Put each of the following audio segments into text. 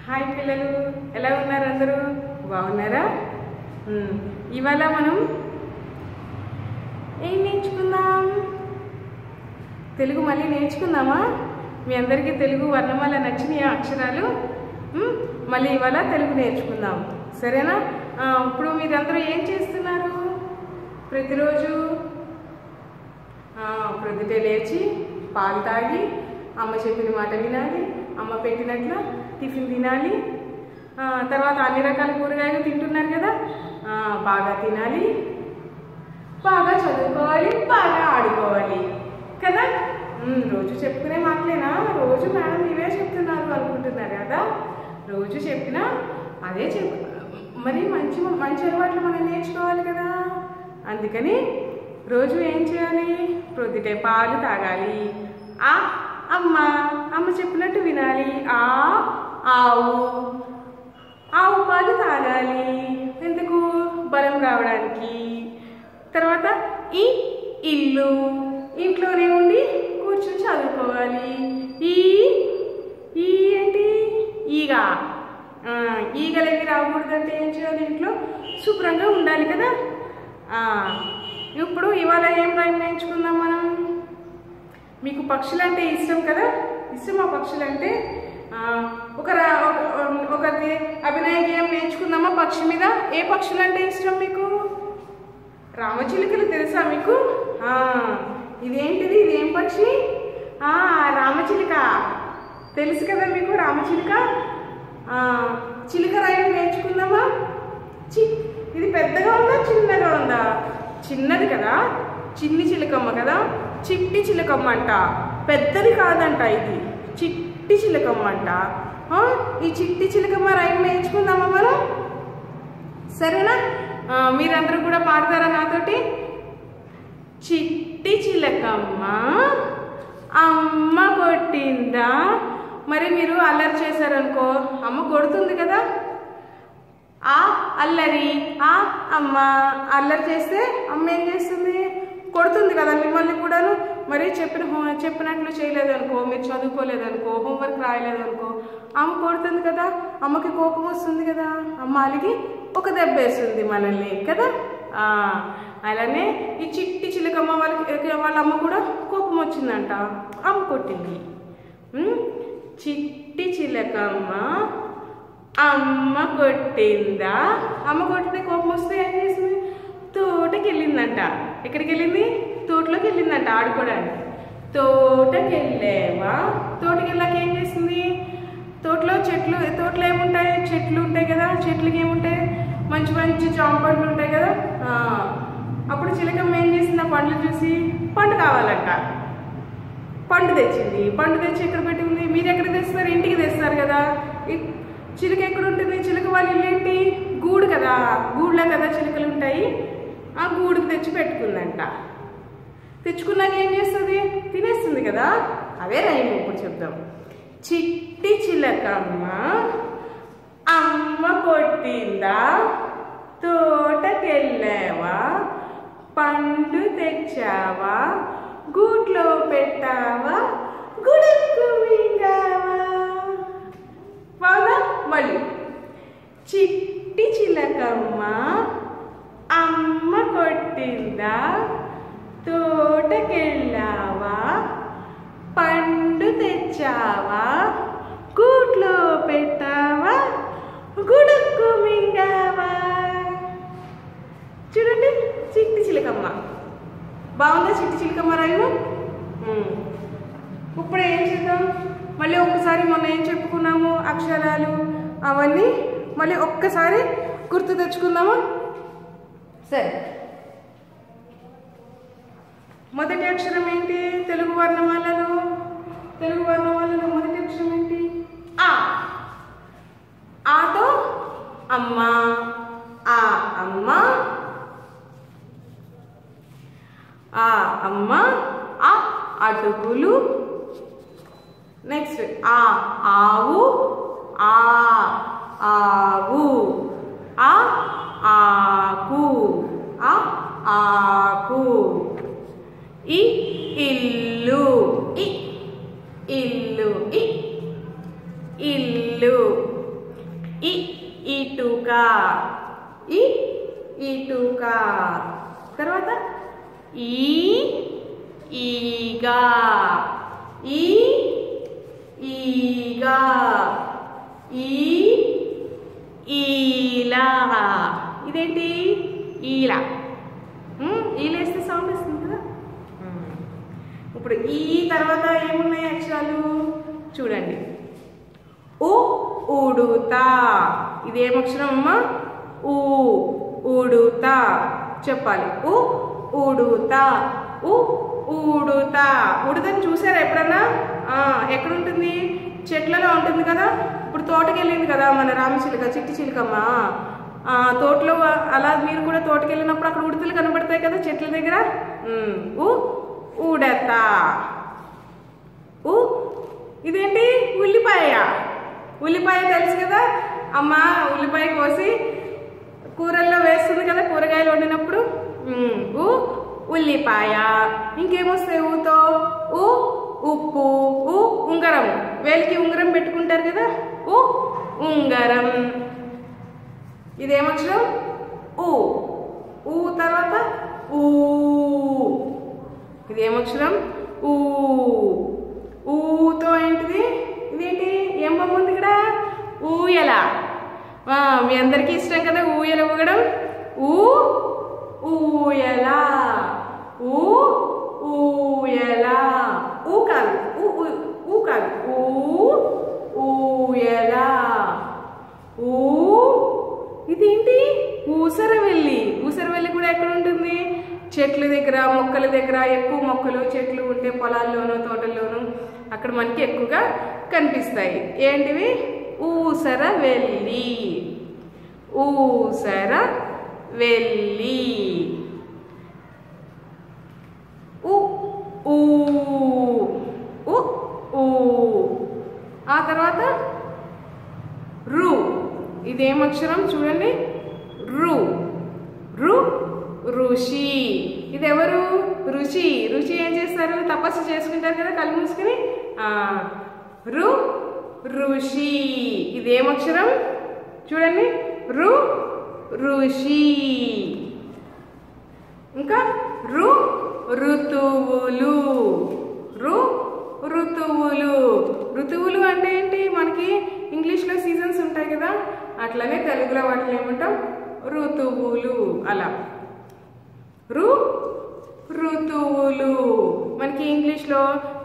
Hi పిల్లలు, ఎలా ఉన్నారు? అందరూ బాగున్నారా? ఇవాళ మనం ఏం నేర్చుకుందాం? తెలుగు మళ్ళీ నేర్చుకుందామా? మీ అందరికీ తెలుగు వర్ణమాల నచ్చినాయా అక్షరాలు? మళ్ళీ ఇవాళ తెలుగు నేర్చుకుందాం, సరేనా? ఇప్పుడు మీరందరూ ఏం చేస్తున్నారు? ప్రతిరోజు ప్రొద్దుటే లేచి పాలు తాగి అమ్మ చెప్పిన మాట వినాలి, అమ్మ పెట్టినట్లు టిఫిన్ తినాలి, తర్వాత అన్ని రకాల కూరగాయలు తింటున్నారు కదా, బాగా తినాలి, బాగా చదువుకోవాలి, బాగా ఆడుకోవాలి కదా. రోజు చెప్పుకునే మాటలేనా? రోజు మేడం ఇవే చెప్తున్నారు అనుకుంటున్నారు కదా. రోజు చెప్పినా అదే మరి మంచి మంచి అలవాట్లు మనం నేర్చుకోవాలి కదా. అందుకని రోజు ఏం చేయాలి? ప్రొద్దుటే పాలు తాగాలి, అమ్మ చెప్పినట్టు వినాలి, ఆవు పాలు తాగాలి, ఎందుకు? బలం రావడానికి. తర్వాత ఇంట్లోనే ఉండి కూర్చొని చదువుకోవాలి. ఏంటి? ఈగలకి రాకూడదంటే ఏం చేయాలి? ఇంట్లో శుభ్రంగా ఉండాలి కదా. ఇప్పుడు ఇవాళ ఏం రైమ్ నేర్చుకుందాం మనం? మీకు పక్షులు అంటే ఇష్టం కదా, ఇష్టమా పక్షులు అంటే? ఒకటి అభినయ గేయం నేర్చుకుందామా పక్షి మీద? ఏ పక్షులు అంటే ఇష్టం మీకు? రామచిలుకలు తెలుసా మీకు? ఇదేంటిది? ఇదేం పక్షి? రామచిలుక తెలుసు కదా మీకు, రామచిలుక. చిలుక రైలు నేర్చుకుందామా? ఇది పెద్దగా ఉందా చిన్నగా ఉందా? చిన్నది కదా, చిన్ని చిలుకమ్మ కదా, చిట్టి చిలుకమ్మ అంట, పెద్దది కాదంట, ఇది చిట్టి చిలుకమ్మ అంట. ఈ చిట్టి చిలుకమ్మ రైమ్ నేర్చుకుందామా మనం? సరేనా? మీరందరూ కూడా పాడతారా నాతోటి? చిట్టి చిలకమ్మ అమ్మ కొట్టిందా. మరి మీరు అల్లరి చేశారనుకో, అమ్మ కొడుతుంది కదా. అల్లరి అమ్మ అల్లరి చేస్తే అమ్మ ఏం చేస్తుంది? కొడుతుంది కదా మిమ్మల్ని కూడాను. మరి చెప్పినట్లు చేయలేదనుకో, మీరు చదువుకోలేదనుకో, హోంవర్క్ రాయలేదనుకో, అమ్మ కొడుతుంది కదా. అమ్మకి కోపం వస్తుంది కదా, అమ్మ అలిగి ఒక దెబ్బ వేస్తుంది మనల్ని కదా. అలానే ఈ చిట్టి చిలకమ్మ వాళ్ళ అమ్మ కూడా కోపం వచ్చిందంట, అమ్మ కొట్టింది. చిట్టి చిలకమ్మ అమ్మ కొట్టిందా. అమ్మ కొట్టితే కోపం వస్తే ఏం చేసింది? తోటకి వెళ్ళిందంట. ఎక్కడికి వెళ్ళింది? తోటలోకి వెళ్ళిందంట ఆడుకోవడానికి. తోటకి వెళ్ళావా? తోటకి వెళ్ళాక ఏం చేసింది? తోటలో ఏముంటాయి? చెట్లు ఉంటాయి కదా. చెట్లకి ఏముంటాయి? మంచి మంచి జామ పండ్లు ఉంటాయి కదా. అప్పుడు చిలకమ్మ ఏం చేసింది? ఆ పండ్లు చూసి పండు కావాలంట, పండు తెచ్చింది. పండు తెచ్చి ఎక్కడ పెట్టింది? మీరు ఎక్కడ తెస్తారు? ఇంటికి తెస్తారు కదా. చిలుక ఎక్కడ ఉంటుంది? చిలుక వాళ్ళ ఇల్లు ఏంటి? గూడు కదా. గూడులో కదా చిలుకలు ఉంటాయి. ఆ గూడుకు తెచ్చి పెట్టుకుందంట. తెచ్చుకున్నాక ఏం చేస్తుంది? తినేస్తుంది కదా. అదే రైమ్ ఇప్పుడు చెప్దాం. చిట్టి చిలకమ్మ అమ్మ కొట్టిందా, తోటకెళ్ళావా, పండు తెచ్చావా, గూట్లో పెట్టావా, గుడకు మింగావా. బాగా మళ్ళీ చిట్టి చిలకమ్మ అమ్మ కొట్టిందా, తోటకెళ్ళావా, పండు తెచ్చావా, గూట్లో పెట్టావా, గుడకు మింగావా. చూడండి, చిట్టి చిలకమ్మ. బాగుందా చిట్టి చిలకమ్మ రైలు? ఇప్పుడు ఏం చేద్దాం? మళ్ళీ ఒక్కసారి మొన్న ఏం చెప్పుకున్నాము అక్షరాలు అవన్నీ మళ్ళీ ఒక్కసారి గుర్తు తెచ్చుకుందామా? సరే, మొదటి అక్షరం ఏంటి? తెలుగు వర్ణమాలలో మొదటి అక్షరం ఏంటి? ఆతో అమ్మ, అమ్మ, అమ్మ, అటుకులు. నెక్స్ట్ ఆవు, ఆవు, ఆకు, ఆకు. ఇల్లు, ఇల్లు, ఇల్లు. ఇటుక ఇటుక. తర్వాత ఈగ ఈగ ఈల. ఇదేంటి? ఈల. ఈలేస్తే సౌండ్ వస్తుంది కదా. ఇప్పుడు ఈ తర్వాత ఏమున్నాయి అక్షరాలు చూడండి. ఉడుతా. ఇదేం అక్షరం అమ్మా? ఉడుతా చెప్పాలి. ఉడుతా ఉడుతా. ఉడుతని చూసారా ఎప్పుడన్నా? ఎక్కడ ఉంటుంది? చెట్లలో ఉంటుంది కదా. ఇప్పుడు తోటకి వెళ్ళింది కదా మన రామచిలుక, చిట్టి చిలుకమ్మ. తోటలో అలా మీరు కూడా తోటకి వెళ్ళినప్పుడు అక్కడ ఉడతలు కనబడతాయి కదా చెట్ల దగ్గర. ఉడత. ఇదేంటి? ఉల్లిపాయ. ఉల్లిపాయ తెలుసు కదా అమ్మ. ఉల్లిపాయ కోసి కూరల్లో వేస్తుంది కదా కూరగాయలు వండినప్పుడు. ఉల్లిపాయ. ఇంకేమొస్తాయి ఊతో? ఉప్పు. ఉంగరం. వేలికి ఉంగరం పెట్టుకుంటారు కదా. ఉంగరం. ఇదేమక్షరం? తర్వాత ఇదేమక్షరం? ఊతో ఏంటిది? ఇదేంటి? ఏం బొమ్మ ఉంది ఇక్కడ? ఊయల. మీ అందరికీ ఇష్టం కదా ఊయల ఊగడం. ఊయల. ఊయల. కాదు కాదు. ఊయల. ఇదేంటి? ఊసరవెల్లి. ఊసరవెల్లి కూడా ఎక్కడ ఉంటుంది? చెట్ల దగ్గర, మొక్కల దగ్గర. ఎక్కువ మొక్కలు చెట్లు ఉంటే పొలాల్లోనూ తోటల్లోనూ అక్కడ మనకి ఎక్కువగా కనిపిస్తాయి. ఏంటివి? ఊసరవెల్లి. ఊసరవెల్లి. ఆ తర్వాత ఇదేం అక్షరం చూడండి? ఋషి. ఇది ఎవరు? ఋషి. ఋషి ఏం చేస్తారు? తపస్సు చేసుకుంటారు కదా కళ్ళు మూసుకుని. ఋషి. ఇదేం అక్షరం చూడండి? ఋషి. ఇంకా ఋతువులు. ఋతువులు. ఋతువులు అంటే ఏంటి? మనకి ఇంగ్లీష్లో సీజన్స్ ఉంటాయి కదా, అట్లానే తెలుగులో వాటిని ఏమంటాం? ఋతువులు. అలా ఋతువులు. మనకి ఇంగ్లీష్లో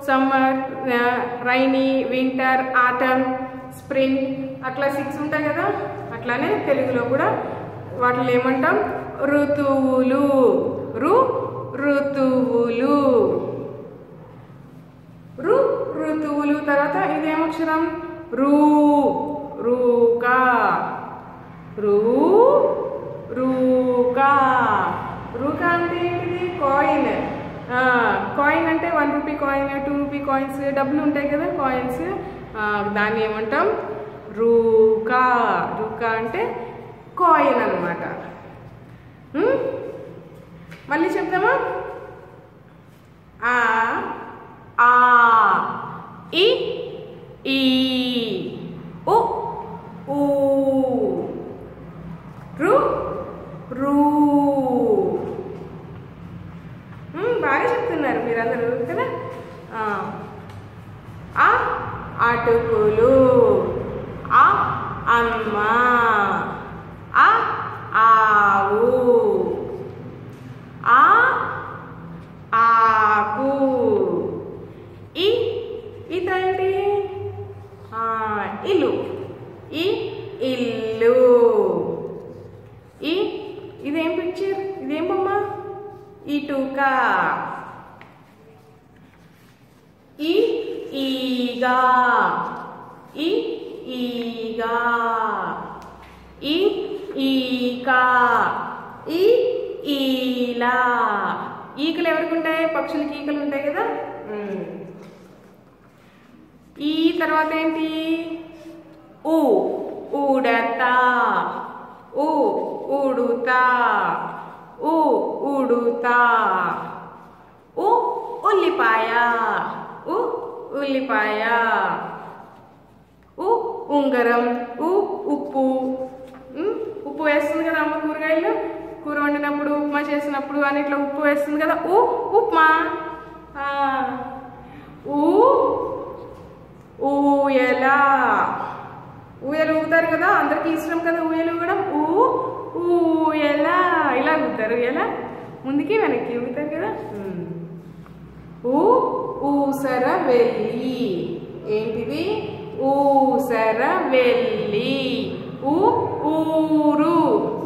summer, rainy, winter, atom, spring అట్లా 6 ఉంటాయి కదా. అట్లానే తెలుగులో కూడా వాటిని ఏమంటాం? ఋతువులు. ఋతువులు. ఋతువులు. తర్వాత ఇదేమక్షరం? రూకా. రూకా. రూకా అంటే ఏంటిది? కాయిన్. కాయిన్ అంటే 1 రూపీ కాయిన్, 2 రూపీ కాయిన్స్, డబ్బులు ఉంటాయి కదా కాయిన్స్. దాన్ని ఏమంటాం? రూకా. రూకా అంటే కాయిన్ అన్నమాట. మళ్ళీ చెప్తామా? ఆ ఈ ఊ రూ. బాగా చెప్తున్నారు మీరందరూ కదా. అటుకులు. అమ్మ. ఆవు. ఆకు. ఇదేంటి? ఇల్లు. ఇల్లు. ఇదేం పిక్చర్? ఇదేం బొమ్మ? ఇటుక. ఈగ. ఈగ. ఈక. ఈల. ఈకలు ఎవరికి ఉంటాయి? పక్షులకి ఈకలు ఉంటాయి కదా. ఈ తర్వాత ఏంటి? ఉడత. ఉడుతా. ఉడుతా. ఉల్లిపాయ. ఉల్లిపాయ. ఉంగరం. ఉప్పు. వేస్తుంది కదా అమ్మ కూరగాయలు కూర వండినప్పుడు ఉప్మా చేసినప్పుడు అని ఇట్లా ఉప్పు వేస్తుంది కదా ఉప్మా ఊయల ఊయలు ఊగుతారు కదా అందరికీ ఇష్టం కదా ఊయలు ఊగడం ఊయల ఇలా ఊగుతారు ఊయల ముందుకి వెనక్కి ఊగుతారు కదా ఊసర వెళ్ళి ఏంటిది ఊసర వెళ్ళి ఊరు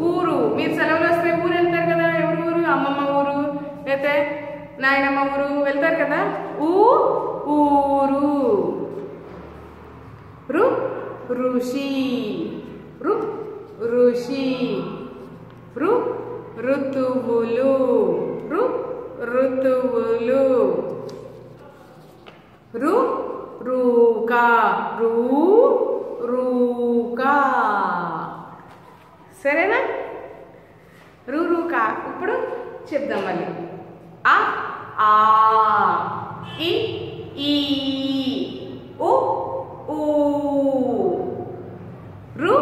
ఊరు మీరు సెలవులు వస్తే ఊరు వెళ్తారు కదా ఎవరు ఊరు అమ్మమ్మ ఊరు లేకపోతే నాయనమ్మ ఊరు వెళ్తారు కదా ఊరు ఋషి ఋషి ఋతువులు ఋతువులు రూకా రూకా సరేనా రూకా ఇప్పుడు చెప్దాం మళ్ళీ ఆ ఈ ఊ రు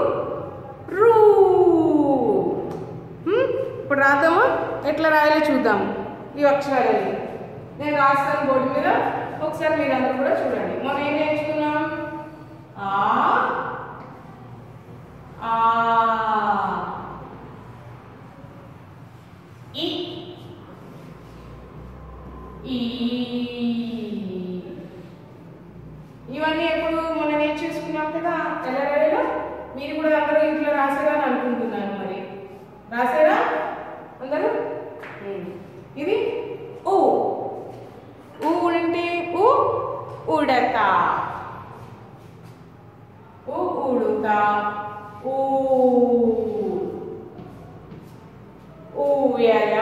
ఇప్పుడు రాద్దాము ఎట్లా రాయాలో చూద్దాము ఈ అక్షరాలని నేను రాస్తాను బోర్డు మీద ఒకసారి మీరు అందరూ కూడా చూడండి మనం ఏం నేర్చుకున్నాం ఇవన్నీ ఎప్పుడు మొన్న నేర్చేసుకున్నాం కదా ఎలా రాయాలో మీరు కూడా అందరూ ఇంట్లో రాసారా అని అనుకుంటున్నాను మరి రాసారా అందరూ ఇది ఊడంటే ఉడత ఉడుత ఊయల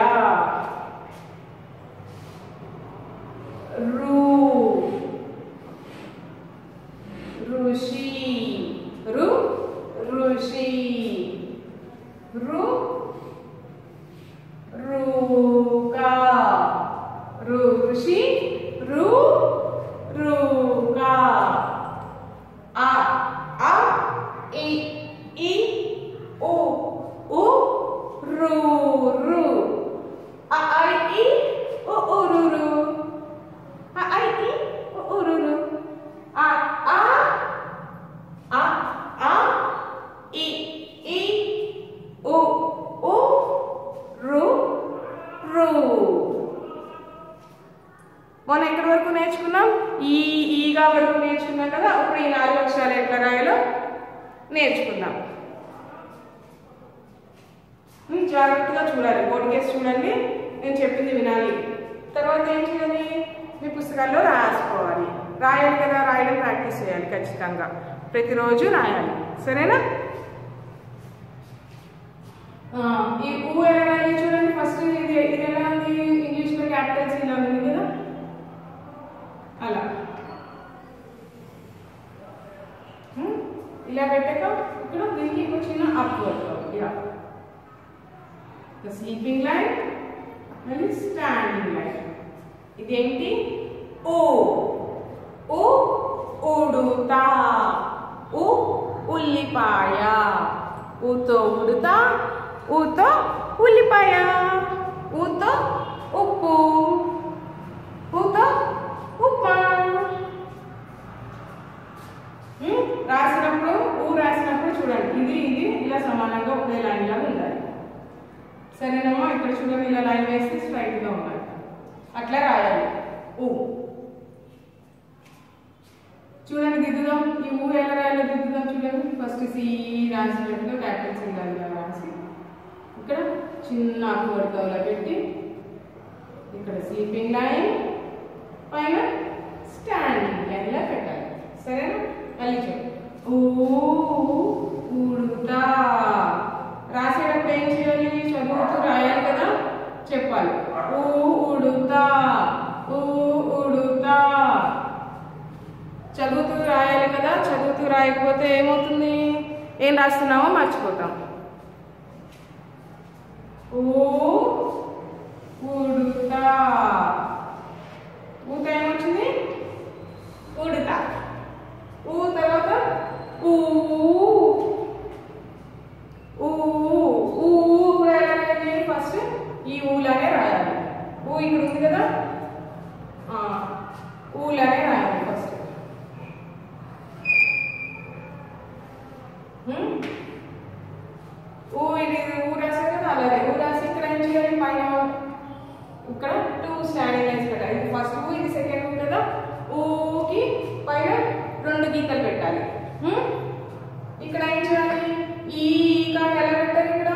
ఋషి ఋషి రూకా ఋషి రూకా ఈ ఊ రు ఈ ఉరురు ఈ ఉరురు ఈ ఊ రు మొన్న ఎక్కడి వరకు నేర్చుకున్నాం ఈగా వరకు నేర్చుకున్నాం కదా ఇప్పుడు ఈ 4 అక్షరాలు ఎట్లా రాయాలో నేర్చుకుందాం జాగ్రత్తగా చూడాలి బోర్డు కేసు చూడండి నేను చెప్పింది వినాలి తర్వాత ఏం చేయాలి మీ పుస్తకాల్లో రాసుకోవాలి రాయాలి కదా రాయడం ప్రాక్టీస్ చేయాలి ఖచ్చితంగా ప్రతిరోజు రాయాలి సరేనా ఈ ఎలా రాయాలి చూడండి ఫస్ట్ ఇది ఎలా ఉంది ఇంగ్లీష్లో క్యాపిటల్స్ ఇలా ఉంది కదా అలా ఇలా పెట్టాక ఇక్కడ దీనికి ఒక చిన్న అప్ ఇలా స్లీపింగ్ లైన్ మళ్ళీ స్టాండింగ్ లైన్ ఇదేంటి ఉడుతా ఉల్లిపాయ ఊతో ఉడుతా ఊతో ఉల్లిపాయ ఊతో ఉప్పు ఊతో ఉప్మా రాసినప్పుడు రాసినప్పుడు చూడండి ఇది ఇలా సమానంగా ఒకే లైన్ లాగా ఉండాలి సరేనమ్మా ఇక్కడ చూడండి ఇలా లైన్ వేస్తే స్ట్రైట్గా ఉండాలి అట్లా రాయాలి చూడండి దిద్దుదాం ఈ ఎలా రాయాలో దిద్దుదాం చూడండి ఫస్ట్ సి రాసినట్టుగా క్యాపిటల్ సి ఇలా రాసి ఇక్కడ చిన్న అలా పెట్టి ఇక్కడ స్లీపింగ్ లైన్ పైన స్టాండింగ్ లైన్ లా పెట్టాలి సరేనా మళ్ళీ చూడండి ఉడుతా రాసేటప్పుడు ఏం చేయాలి చదువుతూ రాయాలి కదా చెప్పాలి ఉడుతా ఉడుతా చదువుతూ రాయాలి కదా చదువుతూ రాయకపోతే ఏమవుతుంది ఏం రాస్తున్నామో మర్చిపోతాం ఉడుతా ఊత ఏమొచ్చింది ఉడుతా తర్వాత ఊ ఊ ఇది ఊ రాశారు కదా అలాగే ఊ రాసి ఇక్కడ ఏం చేయాలి పైన ఇక్కడ 2 స్టాండింగ్ లైన్స్ పెట్టాలి. ఇది ఫస్ట్ ఊ ఇది సెకండ్ ఊ కదా ఊకి పైన 2 గీతలు పెట్టాలి. ఇక్కడ ఏం చేయాలి ఈ కాకి ఎలా పెట్టాలి ఇక్కడ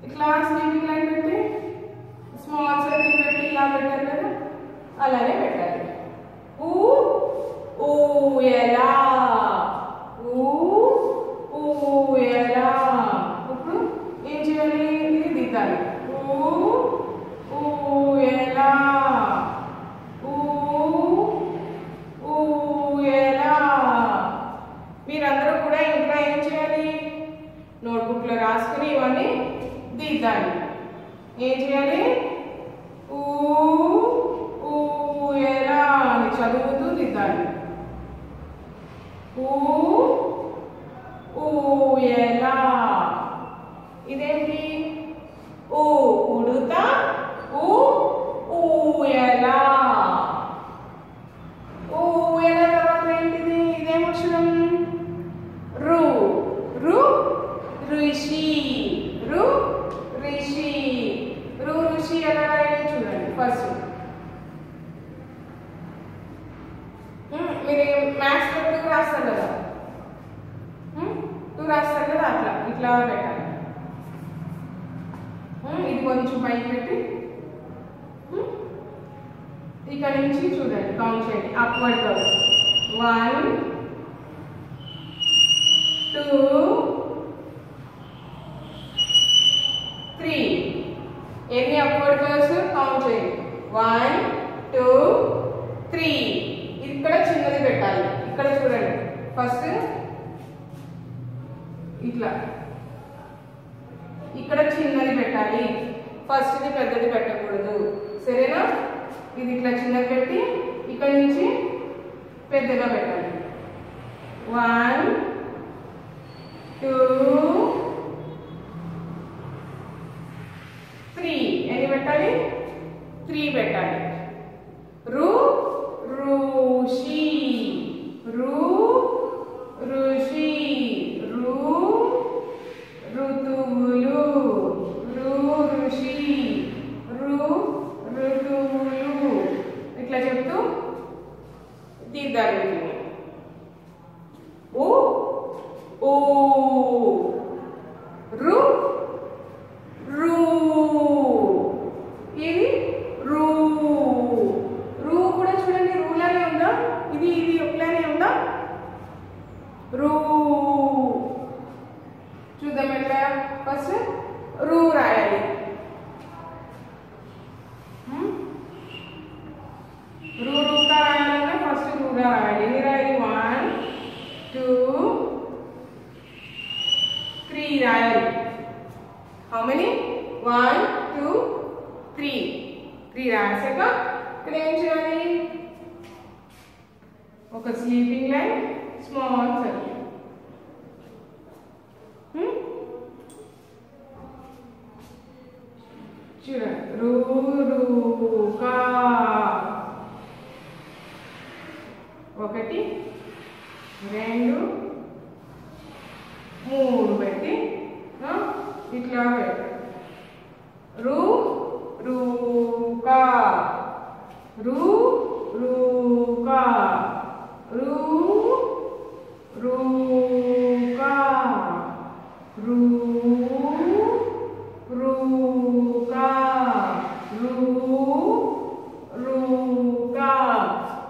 ఇట్లా స్లీపింగ్ లైన్ పెట్టి స్మాల్ సర్కిల్ పెట్టి ఇలా పెట్టాలి కదా అలానే పెట్టాలి. ఊ ఊయలా ఊయలా. ఇప్పుడు ఏం చేయాలి ఇది దిద్దాలి. ఊయలా ఊయలా. మీరందరూ కూడా ఇంకా ఏం చేయాలి నోట్బుక్ లో రాసుకుని ఇవన్నీ దిద్దాలి. ఏం చేయాలి ఊయలా అని చదువుతూ దిద్దాలి. ఊయలా. ఇదేంటి ఉడుత ఊయలా. ఊయలా తర్వాత ఏంటిది ఇదేం అక్షరం రు రు ఋషి ఋషి ఋషి ఎలా రాయాలి చూడండి. ఫస్ట్ మీరు మ్యాథ్స్ లో 2 రాస్తారు కదా 2 రాస్తారు కదా అట్లా ఇట్లా పెట్టాలి. ఇది కొంచెం పైకి పెట్టి ఇక్కడ నుంచి చూడండి కౌంట్ చేయండి అప్వర్డ్ కర్వ్స్ 1 2 3 ఎన్ని అప్వర్డ్ కర్వ్స్ కౌంట్ చేయండి 1 2 3. ఇక్కడ చిన్నది పెట్టాలి. ఇక్కడ చూడండి ఫస్ట్ ఇట్లా ఇక్కడ చిన్నది పెట్టాలి. ఫస్ట్ ఇది పెద్దది పెట్టకూడదు సరేనా. ఇది ఇట్లా చిన్నది పెట్టి ఇక్కడ నుంచి పెద్దగా పెట్టాలి. 1 2 3 ఎన్ని పెట్టాలి 3 పెట్టాలి. ఋషి ఋషి ఋతువులు ఋషి ఋతువులు ఇట్లా చెప్తూ దిద్దాలి. ఊ రు రు ఇది రూ రూ కూడా చూడండి రూలానే ఉందా ఇది ఒకలానే ఉందా రూ. చూద్దాం ఎట్లా ఫస్ట్ రూ రాయాలి. రూగా రాయాలన్నా ఫస్ట్ రూగా రాయాలి. ఎన్ని రాయాలి 1 2 3 రాయాలి. హౌ మెనీ 1 2 3 రాసాక ఇక్కడ ఏం చేయాలి ఒక స్లీపింగ్ లైన్ స్మాల్ సర్కిల్ చూడండి రూకా 1 2 3 పెట్టి ఇట్లా పెట్టాలి. రూకా రూకా రూకా రూకా రూకా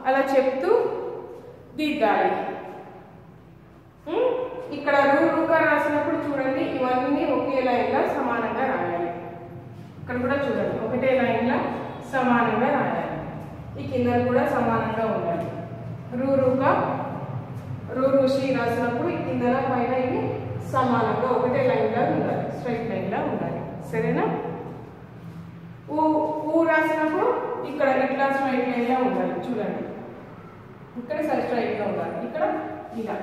అలా చెప్తూ దిద్దాలి. ఇక్కడ రూకా రాసినప్పుడు చూడండి ఇవన్నీ ఒకే లైన్లో సమానంగా రాయాలి. ఇక్కడ కూడా చూడండి ఒకటే లైన్లో సమానంగా రాయాలి. ఈ కింద కూడా సమానంగా ఉండాలి. రూకా ఋషి రాసినప్పుడు ఈ కింద పైన ఇవి సమానంగా ఒకటే లైన్లో ఉండాలి. స్ట్రైట్ లైన్లో ఉండాలి సరేనా. ఊ రాసినప్పుడు ఇక్కడ ఇట్లా స్ట్రైట్ లైన్లో ఉండాలి. చూడండి ఇక్కడ స్ట్రైట్గా ఉండాలి. ఇక్కడ ఇలా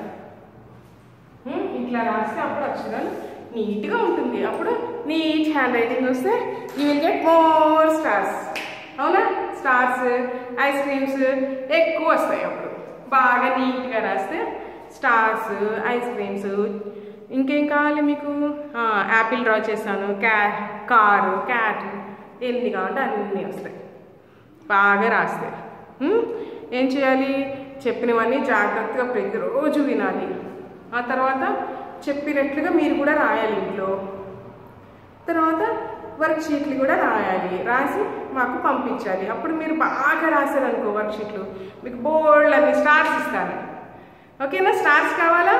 ఇట్లా రాస్తే అప్పుడు అక్షరాలు నీట్గా ఉంటుంది. అప్పుడు నీట్ హ్యాండ్ రైటింగ్ వస్తే you will get more stars. అవునా స్టార్స్ ఐస్ క్రీమ్స్ ఎక్కువ వస్తాయి. అప్పుడు బాగా నీట్గా రాస్తే స్టార్స్, ఐస్ క్రీమ్స్, ఇంకేం కావాలి మీకు? యాపిల్ డ్రా చేశాను, కారు, క్యాట్, ఎన్ని కావాలంటే అన్నీ వస్తాయి. బాగా రాస్తే ఏం చేయాలి? చెప్పినవన్నీ జాగ్రత్తగా ప్రతిరోజు వినాలి. ఆ తర్వాత చెప్పినట్లుగా మీరు కూడా రాయాలి ఇంట్లో. తర్వాత వర్క్ షీట్లు కూడా రాయాలి, రాసి మాకు పంపించాలి. అప్పుడు మీరు బాగా రాశారనుకో వర్క్ షీట్లు, మీకు బోల్డ్ అన్ని స్టార్స్ ఇస్తాను. ఓకేనా? స్టార్స్ కావాలా?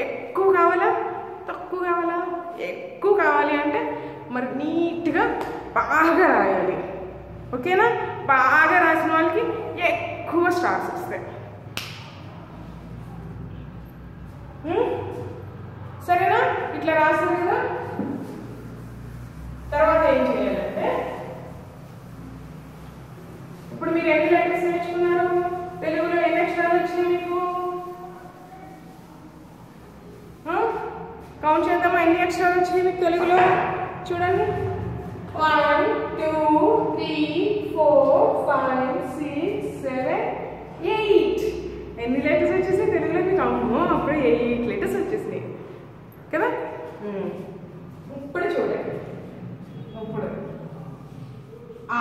ఎక్కువ కావాలా? తక్కువ కావాలా? ఎక్కువ కావాలి అంటే మరి నీట్గా బాగా రాయాలి. ఓకేనా? బాగా రాసిన వాళ్ళకి ఎక్కువ స్టార్స్ వస్తాయి. సరేనా? ఇట్లా రాస్తారు కదా. తర్వాత ఏం చేయాలంటే, ఇప్పుడు మీరు ఎన్ని లెటర్స్ నేర్చుకున్నారు? తెలుగులో ఎన్ని అక్షరాలు వచ్చినాయి మీకు? కౌంట్ చేద్దామా ఎన్ని అక్షరాలు వచ్చినాయి మీకు తెలుగులో? చూడండి. 1 2 3 4 5 6 7 8. ఎన్ని లెటర్స్ వచ్చేసాయి తెలుగులో మీకు? అమ్మో, అప్పుడు 8 లెటర్స్ వచ్చేసాయి కదా. ఇప్పుడు చూడండి. ఇప్పుడు ఆ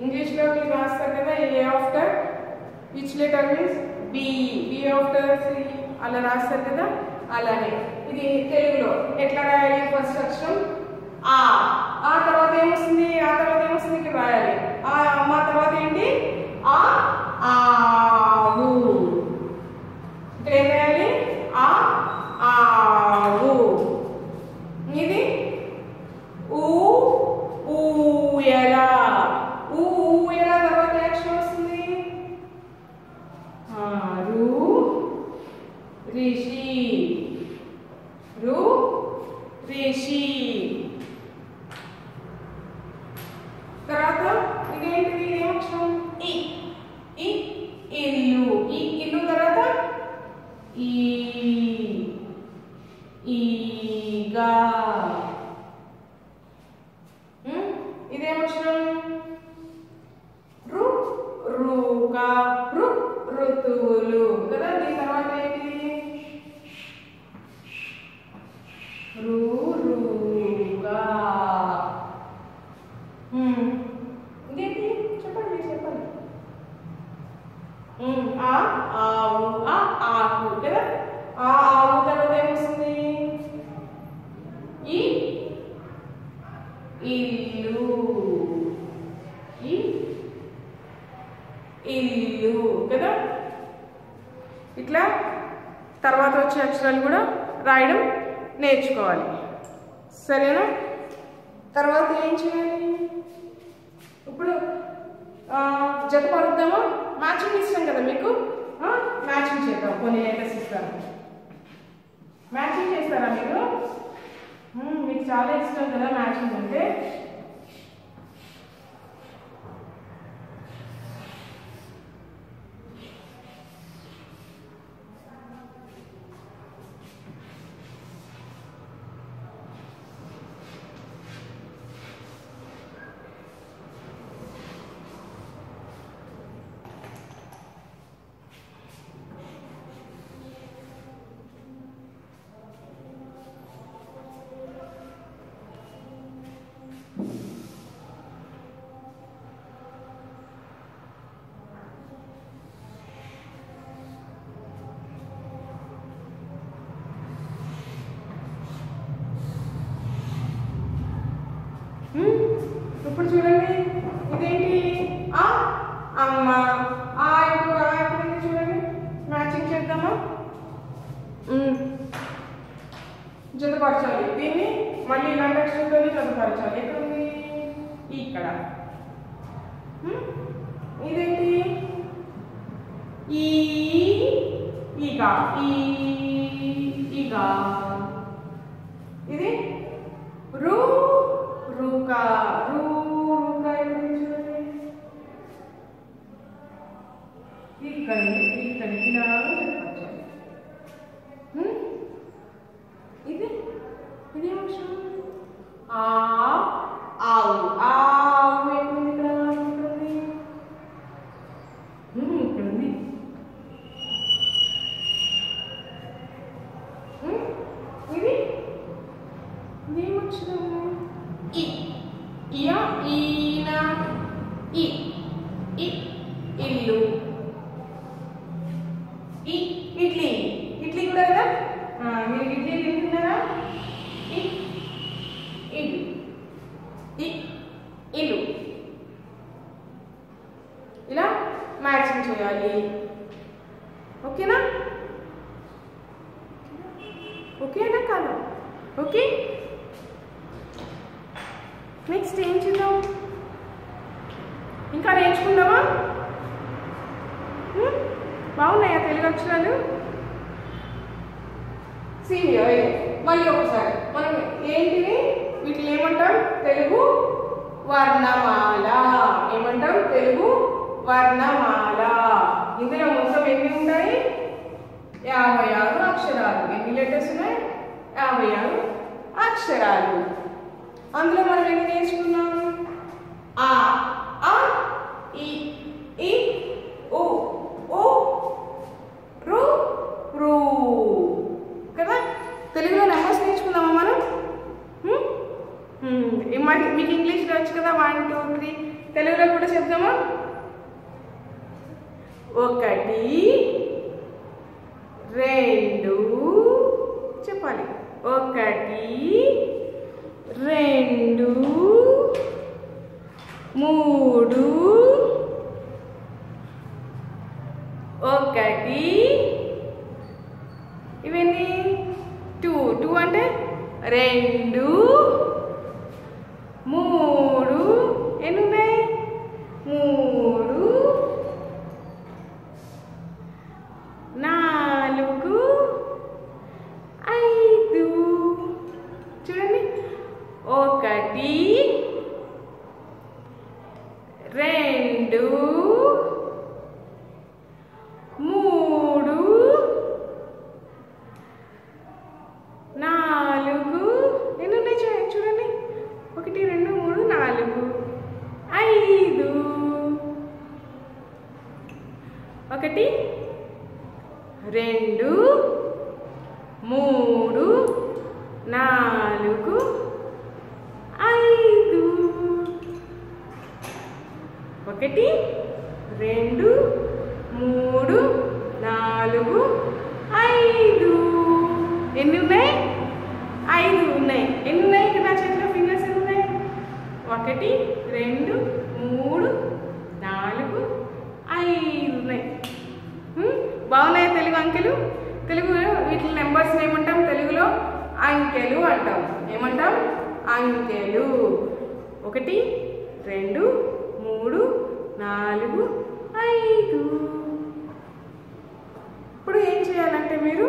ఇంగ్లీష్లో మీరు రాస్తారు కదా, A after which letter means B, B after C అలా రాస్తారు కదా. అలానే ఇది తెలుగులో ఎట్లా రాయాలి? ఫస్ట్ అక్షరం ఆ, ఆ తర్వాత ఏమొస్తుంది? ఆ తర్వాత ఏమొస్తుంది? ఇక్కడ రాయాలి. ఆ మా తర్వాత ఏంటి? ఆ ఆవు. ఇక్కడ ఏం రాయాలి? ఆ ఆవు. ఇది ఊ ఊయల. ఊయల తర్వాత అక్షరం వస్తుంది రు రిషి. రు రిషి. తర్వాత ఇదేంటిది? ఏమక్షరం? ఇ. ఇ ఇల్లు. ఈ ఇల్లు తర్వాత ఈ ఈగా. ఇదేమక్షరం? రు రుగా. రు ఋతువులు కదా. దీని తర్వాత ఏంటి? రు రుగా. ఇదేంటి? చెప్పండి, మీరు చెప్పండి. ఆ ఆవు. ఆ ఆకు కదా. ఆ ఆవు తర్వాత ఏమొస్తుంది? ఈ ఇల్లు. ఈ ఇల్లు కదా. ఇట్లా తర్వాత వచ్చే అక్షరాలు కూడా రాయడం నేర్చుకోవాలి. సరేనా? తర్వాత ఏం చేయాలి? ఇప్పుడు జతపరుద్దామా? మ్యాచింగ్ ఇస్తాం కదా మీకు. మ్యాచింగ్ చేద్దాం. కొన్ని లెటర్స్ ఇస్తాను. మ్యాచింగ్ చేస్తారా మీరు? మీకు చాలా ఇష్టం కదా మ్యాచింగ్ అంటే. ఇప్పుడు చూడండి. ఇదేంటి? ఆ అమ్మ. ఆ ఇప్పుడు ఆ ఎక్కడుంది చూడండి. మ్యాచింగ్ చేద్దామా? జతపరచాలి. దీన్ని మళ్ళీ ఇలాంటి అక్షరంతో జతపరచాలి. ఎక్కడుంది? ఇక్కడ. ఇదేంటి? ఈగా. ఈగా. ఇది రు రుకా. రు రుకా. చూడండి. ఇలా మ్యాచింగ్ చేయాలి. ఓకేనా? ఓకేనా కాదా? ఓకే. నెక్స్ట్ ఏం చేద్దాం? ఇంకా నేర్చుకుందామా? బాగున్నాయా తెలుగు అక్షరాలు? సీనియర్ మళ్ళీ ఒకసారి మనం ఏంటివి వీటిని ఏమంటాం? తెలుగు వర్ణమాల. ఏమంటాం? తెలుగు వర్ణమాల. ఇందులో మొత్తం ఎన్ని ఉన్నాయి? 56 అక్షరాలు. ఎన్ని లెటర్స్ ఉన్నాయి? 56 అక్షరాలు. అందులో మనం ఎన్ని నేర్చుకున్నాం? ఆ, ఈ, ఉ, రు, రు కదా. తెలుగులో నెంబర్స్ నేర్చుకుందామా మనం? మీకు ఇంగ్లీష్లో వచ్చు కదా, 1 2 3. తెలుగులో కూడా చెప్దామా? 1 2 చెప్పాలి. 1 2 3 1 ఇవన్నీ 2 2 అంటే 2 3 ఎన్ని ఉన్నాయి? 3 4 5 చూడండి. 1 2 3 4 ఎన్ని ఉన్నాయి చూడండి. 1 2 3 4 5 1 2 3 4 5 1 2 3 4 5 ఎన్ని ఉన్నాయి? 5 ఉన్నాయి. ఎన్ని ఉన్నాయి ఇక్కడ నా చేతిలో? ఫింగర్స్ ఎన్ని ఉన్నాయి? 1 2 3 4 5 ఉన్నాయి. బాగున్నాయి తెలుగు అంకెలు. తెలుగులో వీటి నెంబర్స్ ఏమంటాం? తెలుగులో అంకెలు అంటాం. ఏమంటాం? అంకెలు. 1 2 3 4 5. ఇప్పుడు ఏం చేయాలంటే మీరు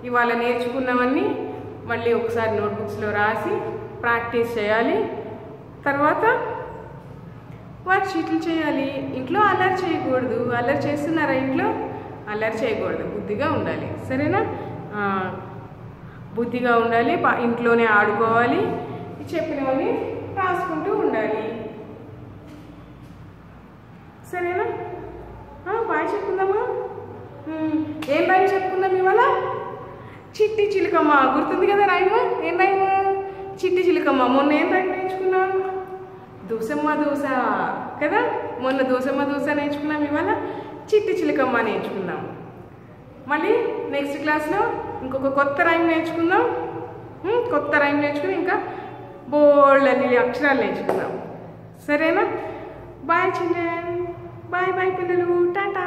ఇవాళ నేర్చుకున్నవన్నీ మళ్ళీ ఒకసారి నోట్బుక్స్లో రాసి ప్రాక్టీస్ చేయాలి. తర్వాత వర్క్షీట్లు చేయాలి. ఇంట్లో అల్లరి చేయకూడదు. అల్లరి చేస్తున్నారా? ఇంట్లో అల్లరి చేయకూడదు. బుద్ధిగా ఉండాలి. సరేనా? బుద్ధిగా ఉండాలి. ఇంట్లోనే ఆడుకోవాలి. చెప్పినవన్నీ రాసుకుంటూ ఉండాలి. సరేనా? బాయ్ చెప్పుకుందామా? ఏం రైమ్ చెప్పుకుందాం ఇవాళ? చిట్టి చిలుకమ్మ. గుర్తుంది కదా రైమ్? ఏం రైమ్? చిట్టి చిలుకమ్మ. మొన్న ఏం రైమ్ నేర్చుకున్నాం? దూసమ్మ దూస కదా. మొన్న దూసమ్మ దూస నేర్చుకున్నాం. ఇవాళ చిట్టి చిలుకమ్మ నేర్చుకుందాం. మళ్ళీ నెక్స్ట్ క్లాస్లో ఇంకొక కొత్త రైమ్ నేర్చుకుందాం. కొత్త రైమ్ నేర్చుకుని ఇంకా బోల్డ్ అని అక్షరాలు నేర్చుకుందాం. సరేనా? Bye children. బాయ్ బాయ్ పిల్లలు. టాటా.